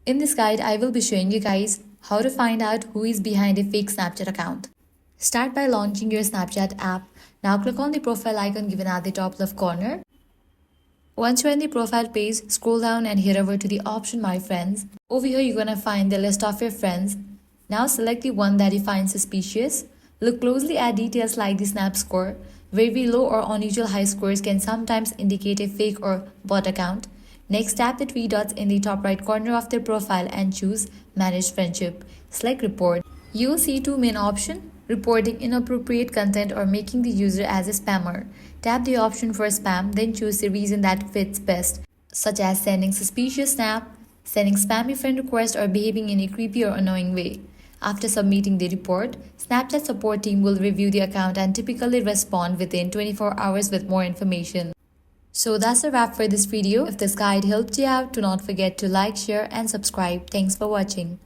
In this guide, I will be showing you guys how to find out who is behind a fake Snapchat account. Start by launching your Snapchat app. Now click on the profile icon given at the top left corner. Once you're in the profile page, scroll down and head over to the option My Friends. Over here, you're gonna find the list of your friends. Now select the one that you find suspicious. Look closely at details like the snap score. Very low or unusual high scores can sometimes indicate a fake or bot account. Next, tap the three dots in the top right corner of their profile and choose Manage Friendship. Select Report. You will see two main options: reporting inappropriate content or making the user as a spammer. Tap the option for spam, then choose the reason that fits best, such as sending suspicious snap, sending spammy friend request, or behaving in a creepy or annoying way. After submitting the report, Snapchat support team will review the account and typically respond within 24 hours with more information. So that's a wrap for this video. If this guide helped you out, do not forget to like, share and subscribe. Thanks for watching.